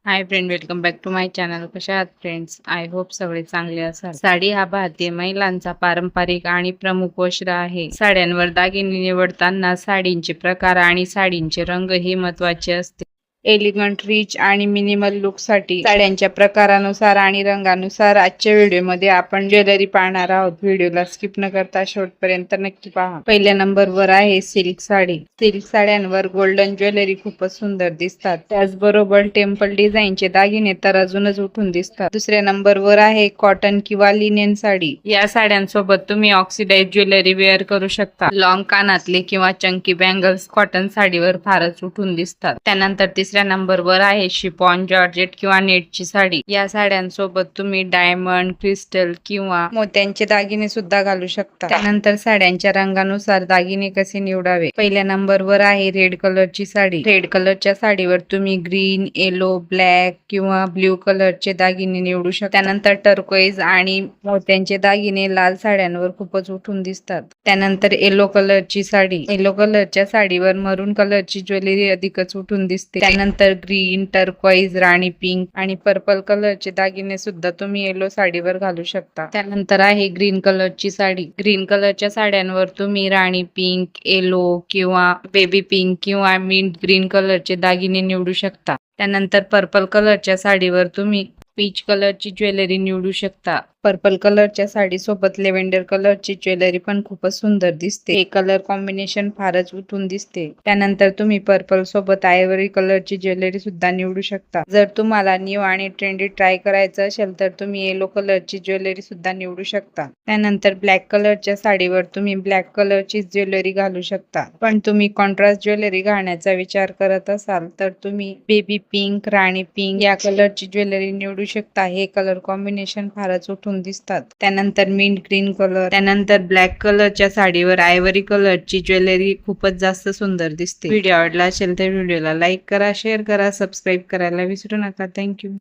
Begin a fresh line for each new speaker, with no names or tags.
High friend, welcome back to my channel. कशा आहात friends? I hope सगळे चांगले असाल. साडी हा भारतीय महिलांचा पारंपरिक आणि प्रमुख वस्त्र आहे. साड्यांवर दागिने निवडताना साडींचे प्रकार आणि साडींचे रंग हे महत्त्वाचे असते. एलिगंट, रिच आणि मिनिमल लुकसाठी साड्यांच्या प्रकारानुसार आणि रंगानुसार आजच्या व्हिडिओमध्ये आपण ज्वेलरी पाहणार आहोत. व्हिडिओला स्किप न करता शेवटपर्यंत नक्की पहा. पहिल्या नंबरवर आहे सिल्क साडी. सिल्क साड्यांवर गोल्डन ज्वेलरी खूपच सुंदर दिसतात. त्याचबरोबर टेम्पल डिझाईनचे दागिने तर अजूनच उठून दिसतात. दुसऱ्या नंबरवर आहे कॉटन किंवा लिनेन साडी. या साड्यांसोबत तुम्ही ऑक्सिडाइज ज्वेलरी वेअर करू शकता. लॉंग कानातले किंवा चंकी बँगल्स कॉटन साडीवर फारच उठून दिसतात. त्यानंतर तिसऱ्या नंबरवर आहे शिफॉन, जॉर्जेट किंवा नेटची साडी. या साड्यांसोबत तुम्ही डायमंड, क्रिस्टल किंवा मोत्यांचे दागिने सुद्धा घालू शकता. त्यानंतर साड्यांच्या रंगानुसार दागिने कसे निवडावे. पहिल्या नंबरवर आहे रेड कलरची साडी. रेड कलरच्या साडीवर तुम्ही ग्रीन, येलो, ब्लॅक किंवा ब्ल्यू कलरचे दागिने निवडू शकता. त्यानंतर टर्कोइज आणि मोत्यांचे दागिने लाल साड्यांवर खूपच उठून दिसतात. त्यानंतर येलो कलरची साडी. येलो कलरच्या साडीवर मरून कलरची ज्वेलरी अधिकच उठून दिसते. त्यानंतर ग्रीन, टर्कोइज, राणी पिंक आणि पर्पल कलरचे दागिने सुद्धा तुम्ही येलो साडीवर घालू शकता. त्यानंतर आहे ग्रीन कलरची साडी. ग्रीन कलरच्या साड्यांवर तुम्ही राणी पिंक, येलो किंवा बेबी पिंक किंवा मिंट ग्रीन कलरचे दागिने निवडू शकता. त्यानंतर पर्पल कलरच्या साडीवर तुम्ही पीच कलरची ज्वेलरी निवडू शकता. पर्पल कलरच्या साडी सोबत लेव्हेंडर कलरची ज्वेलरी पण खूपच सुंदर दिसते. हे कलर कॉम्बिनेशन फारच उठून दिसते. त्यानंतर तुम्ही पर्पल सोबत आयव्हरी कलरची ज्वेलरी सुद्धा निवडू शकता. जर तुम्हाला न्यू आणि ट्रेंडी ट्राय करायचं असेल तर तुम्ही येलो कलरची ज्वेलरी सुद्धा निवडू शकता. त्यानंतर ब्लॅक कलरच्या साडीवर तुम्ही ब्लॅक कलरची ज्वेलरी घालू शकता. पण तुम्ही कॉन्ट्रास्ट ज्वेलरी घालण्याचा विचार करत असाल तर तुम्ही बेबी पिंक, राणी पिंक या कलरची ज्वेलरी निवडू शकता. हे कलर कॉम्बिनेशन फारच उठून दिसतात. त्यानंतर मिंट ग्रीन कलर. त्यानंतर ब्लॅक कलरच्या साडीवर आयव्हरी कलरची ज्वेलरी खूपच जास्त सुंदर दिसते. व्हिडिओ आवडला असेल तर व्हिडिओला लाईक करा, शेअर करा, सबस्क्राईब करायला विसरू नका. थँक्यू.